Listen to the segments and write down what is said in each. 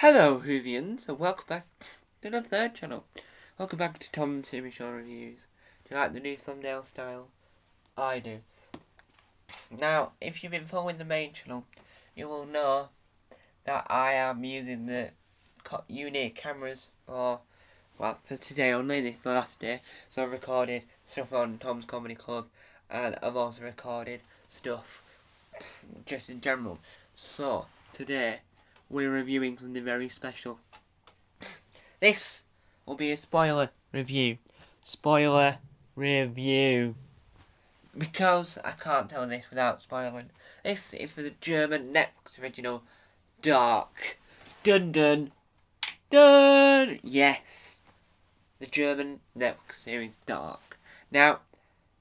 Hello, Whovians, and welcome back to the third channel. Welcome back to Tom's TV Show Reviews. Do you like the new thumbnail style? I do. Now, if you've been following the main channel, you will know that I am using the unique cameras for today only, this is the last day. So I've recorded stuff on Tom's Comedy Club, and I've also recorded stuff just in general. So, today, we're reviewing something very special. This will be a spoiler review. Spoiler review. Because I can't tell this without spoiling. This is for the German Netflix original Dark. Dun dun dun! Yes. The German Netflix series Dark. Now,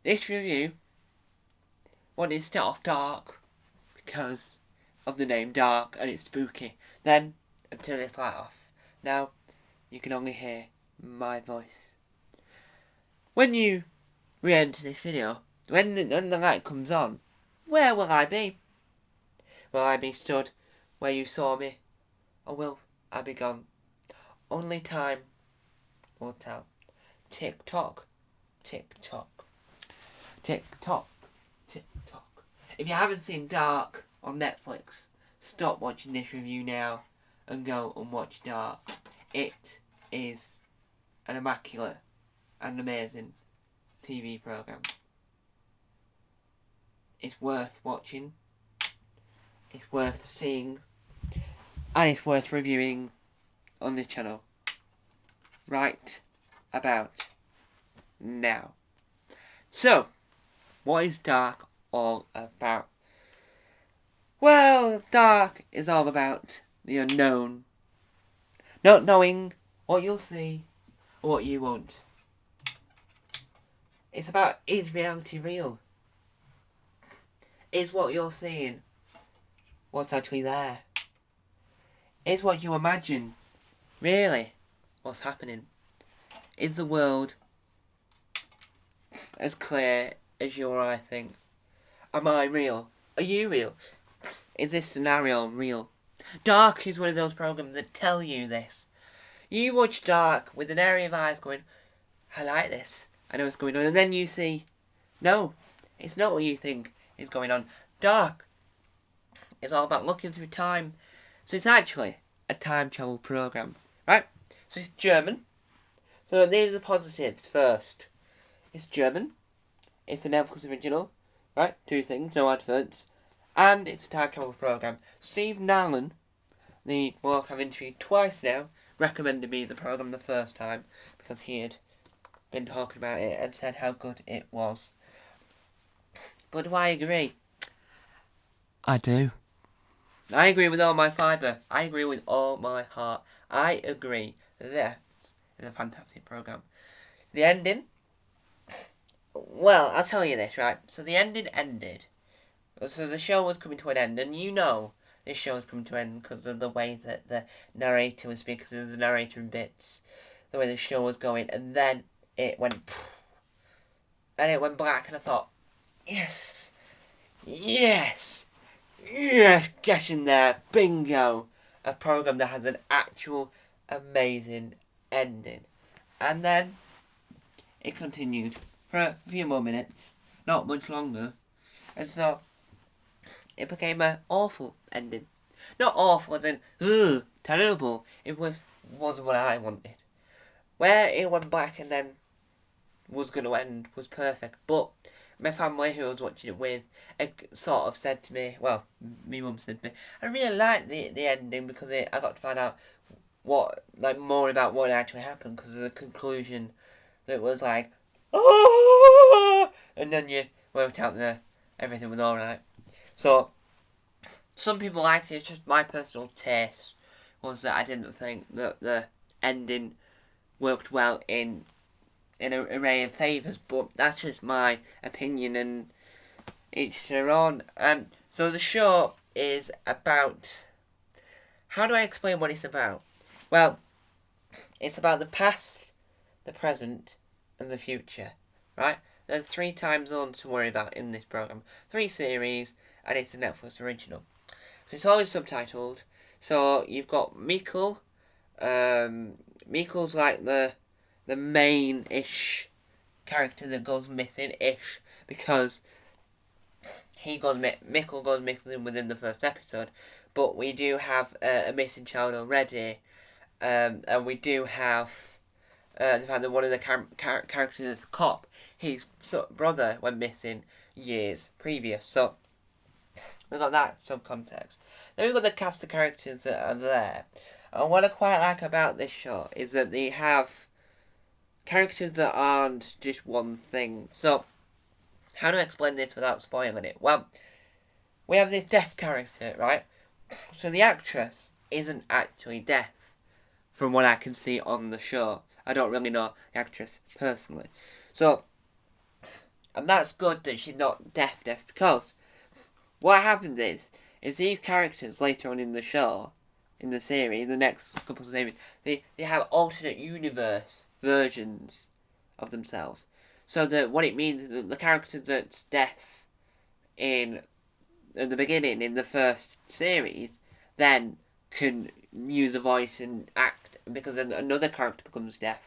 this review wanted to start off dark because of the name Dark and it's spooky. Then, until this light off. Now, you can only hear my voice. When you re-enter this video, when the light comes on, where will I be? Will I be stood where you saw me? Or will I be gone? Only time will tell. Tick tock, tick tock, tick tock, tick tock. If you haven't seen Dark on Netflix, stop watching this review now and go and watch Dark. It is an immaculate and amazing TV programme. It's worth watching, it's worth seeing, and it's worth reviewing on this channel right about now. So, what is Dark all about? Well, Dark is all about the unknown. Not knowing what you'll see or what you won't. It's about, is reality real? Is what you're seeing what's actually there? Is what you imagine really what's happening? Is the world as clear as you or I think? Am I real? Are you real? Is this scenario real? Dark is one of those programs that tell you this. You watch Dark with an area of eyes going, I like this, I know what's going on, and then you see, no, it's not what you think is going on. Dark is all about looking through time, so it's actually a time travel program, right? So it's German, so these are the positives first. It's German, it's a Netflix original, right? Two things, no adverts, and it's a time travel program. Steve Nallen, the bloke I've interviewed twice now, recommended me the program the first time because he had been talking about it and said how good it was. But do I agree? I do. I agree with all my fibre. I agree with all my heart. I agree that this is a fantastic program. The ending? Well, I'll tell you this, right? So the ending ended. So the show was coming to an end, and you know this show was coming to an end because of the way that the narrator was speaking, because of the narrator in bits, the way the show was going, and then it went and it went black, and I thought, yes, yes, yes, get in there, bingo, a program that has an actual amazing ending. And then it continued for a few more minutes, not much longer, and so it became an awful ending. Not awful as in, ugh, terrible. It wasn't what I wanted. Where it went black and then was going to end was perfect. But my family, who I was watching it with, sort of said to me, well, my mum said to me, I really liked the ending because I got to find out more about what actually happened, because of the conclusion that was like, oh, and then you worked out that everything was alright. So, some people liked it. It's just my personal taste was that I didn't think that the ending worked well in an array of favours, but that's just my opinion, and each their own. So the show is about, how do I explain what it's about? Well, it's about the past, the present, and the future, right? There are 3 time zones to worry about in this programme. 3 series, and it's a Netflix original. So it's always subtitled, So you've got Mikkel. Mikkel's like the main-ish character that goes missing-ish because Mikkel goes missing within the first episode. But we do have a missing child already, and we do have the fact that one of the characters, Cop, his brother went missing years previous. So we've got that some context. Then we've got the cast of characters that are there. And what I quite like about this show is that they have characters that aren't just one thing. So, how to explain this without spoiling it? Well, we have this deaf character, right? So the actress isn't actually deaf, from what I can see on the show. I don't really know the actress personally. So, and that's good that she's not deaf, because what happens is these characters later on in the show, in the series, the next couple of series, they have alternate universe versions of themselves. So that what it means is that the character that's deaf in the beginning, in the first series, then can use a voice and act because another character becomes deaf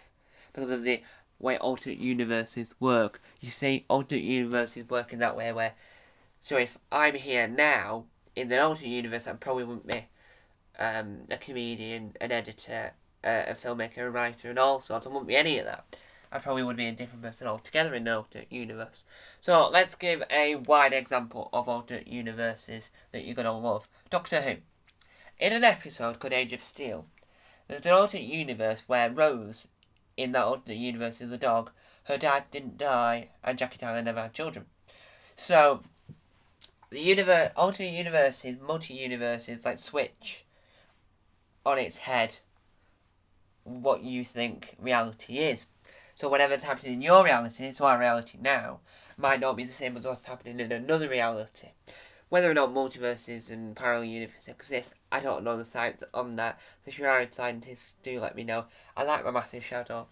because of the way alternate universes work. You see, alternate universes work in that way where, so if I'm here now in the alternate universe, I probably wouldn't be a comedian, an editor, a filmmaker, a writer, and all sorts. I wouldn't be any of that. I probably would be a different person altogether in the alternate universe. So let's give a wide example of alternate universes that you're going to love. Doctor Who. In an episode called Age of Steel, there's an alternate universe where Rose, in that alternate universe, is a dog. Her dad didn't die, and Jackie Tyler never had children. So, the alternate universes, multi-universes, like switch on its head what you think reality is. So whatever's happening in your reality, so our reality now, might not be the same as what's happening in another reality. Whether or not multiverses and parallel universes exist, I don't know the science on that. So if you are a scientist, do let me know. I like my massive shadow.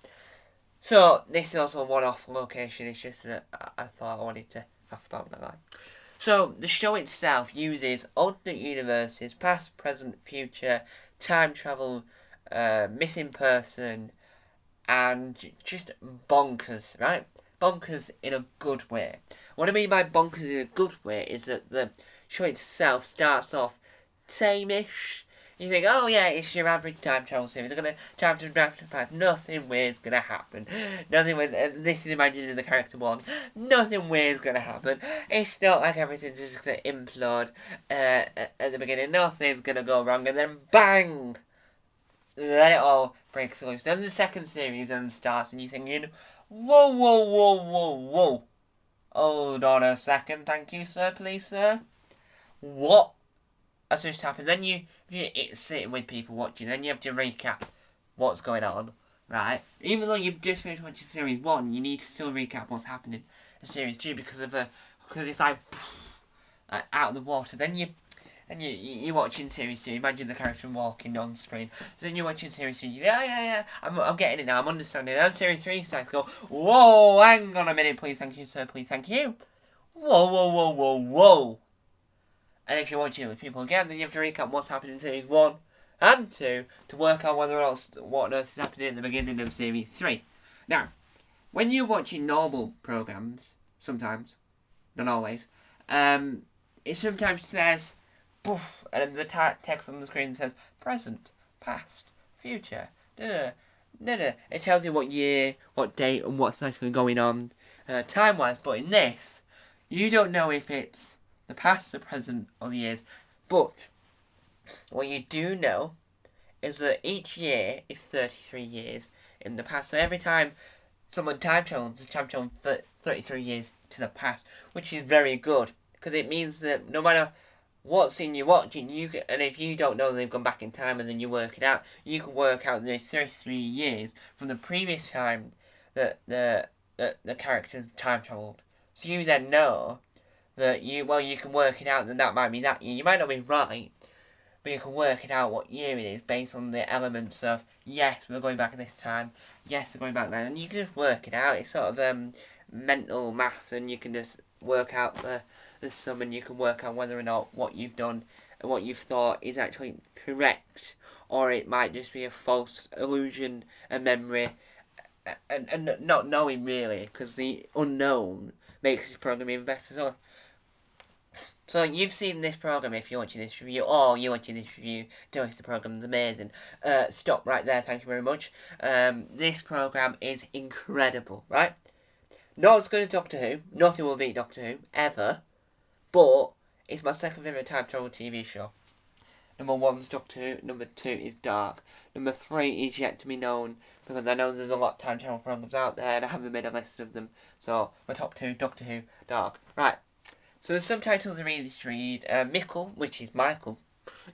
So this is also a one-off location. It's just that I thought I wanted to laugh about that. So the show itself uses alternate universes, past, present, future, time travel, missing person, and just bonkers, right? Bonkers in a good way. What I mean by bonkers in a good way is that the show itself starts off tame-ish. You think, oh yeah, it's your average time travel series. They're going to travel to the past. Nothing weird's going to happen. Nothing weird. This is imagining the character one. Nothing weird's going to happen. It's not like everything's just going to implode at the beginning. Nothing's going to go wrong. And then bang! Then it all breaks loose. Then the second series then starts and you're thinking, whoa, whoa, whoa, whoa, whoa. Hold on a second, thank you, sir, please, sir. What? That's just happened. Then if you're sitting with people watching, then you have to recap what's going on, right? Even though you've just finished watching series 1, you need to still recap what's happening in series 2 because it's like out of the water. Then you're watching series 2, imagine the character walking on screen. So then you're watching series 2, yeah, I'm getting it now, I'm understanding. And series 3 starts to go, whoa, hang on a minute, please, thank you, sir, please, thank you. Whoa, whoa, whoa, whoa, whoa. And if you're watching it with people again, then you have to recap what's happened in series 1 and 2 to work out what on earth is happening at the beginning of series 3. Now, when you're watching normal programmes, sometimes, not always, it sometimes says, poof, and the text on the screen says present, past, future, It tells you what year, what date, and what's actually going on time-wise. But in this, you don't know if it's the past, the present, or the years. But what you do know is that each year is 33 years in the past. So every time someone time travels, it's time travel 33 years to the past, which is very good because it means that no matter what scene you're watching, and if you don't know they've gone back in time and then you work it out, you can work out the 33 years from the previous time that the characters time travelled. So you then know that you can work it out, and that might be that year. You might not be right, but you can work it out what year it is based on the elements of, yes, we're going back at this time, yes, we're going back there, and you can just work it out. It's sort of mental maths, and you can just work out the sum, and you can work out whether or not what you've done and what you've thought is actually correct, or it might just be a false illusion, a memory, and not knowing really, because the unknown makes this program even better. So you've seen this program if you're watching this review, or you're watching this review, tell us the program's amazing. Stop right there, thank you very much. This program is incredible, right? Not as good as Doctor Who, nothing will beat Doctor Who, ever, but it's my second favourite time travel TV show. Number 1's Doctor Who, number 2 is Dark. Number 3 is yet to be known, because I know there's a lot of time travel programs out there, and I haven't made a list of them. So, my top 2, Doctor Who, Dark. Right, so the subtitles are easy to read. Mikkel, which is Michael.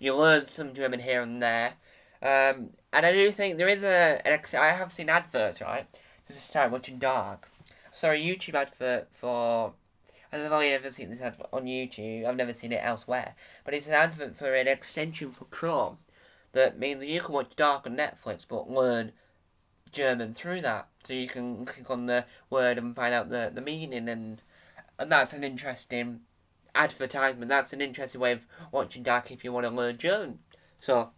You learn some German here and there. And I do think there is I have seen adverts, right? To start watching Dark. I saw a YouTube advert for... I've only ever seen this advert on YouTube. I've never seen it elsewhere. But it's an advert for an extension for Chrome. That means that you can watch Dark on Netflix, but learn German through that. So you can click on the word and find out the meaning, and that's an interesting advertisement. That's an interesting way of watching Dark if you want to learn German. So,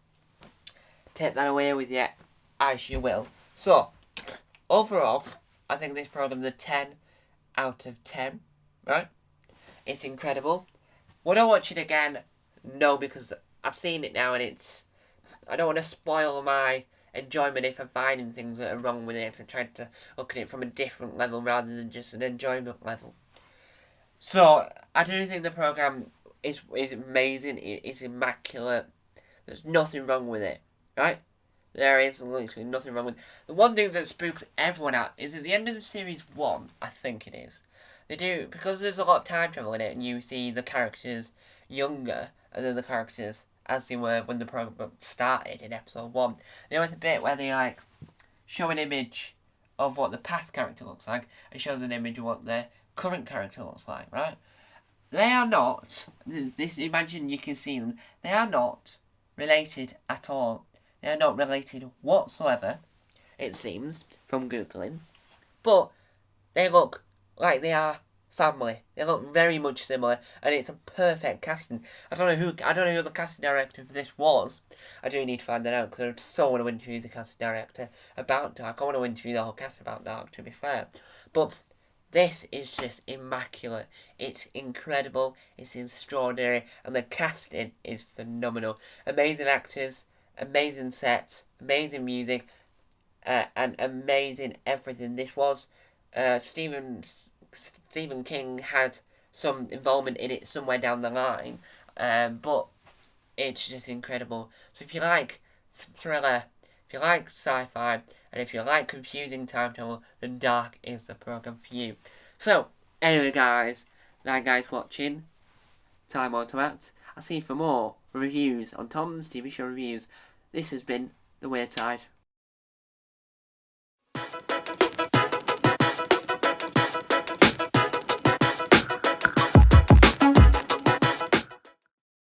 take that away with you as you will. So, overall, I think this program's a 10 out of 10, right? It's incredible. Would I watch it again? No, because I've seen it now, and I don't want to spoil my enjoyment if I'm finding things that are wrong with it, if I'm trying to look at it from a different level rather than just an enjoyment level. So, I do think the programme is amazing, it's immaculate, there's nothing wrong with it, right? There is literally nothing wrong with it. The one thing that spooks everyone out is at the end of the series 1, I think it is, they do, because there's a lot of time travel in it, and you see the characters younger than the characters as they were when the program started in episode 1. There was a bit where they, like, show an image of what the past character looks like, and show an image of what the current character looks like, right? They are not, imagine you can see them, they are not related at all. They are not related whatsoever, it seems, from Googling. But they look like they are family. They look very much similar, and it's a perfect casting. I don't know who the casting director for this was. I do need to find that out, because I so want to interview the casting director about Dark. I want to interview the whole cast about Dark, to be fair. But this is just immaculate. It's incredible, it's extraordinary, and the casting is phenomenal. Amazing actors, amazing sets, amazing music, and amazing everything. This was Stephen King had some involvement in it somewhere down the line, but it's just incredible. So if you like thriller, if you like sci-fi, and if you like confusing time travel, then Dark is the program for you. So, anyway guys, thank you guys for watching Time Automat. I'll see you for more reviews on Tom's TV show reviews. This has been The Weird Side.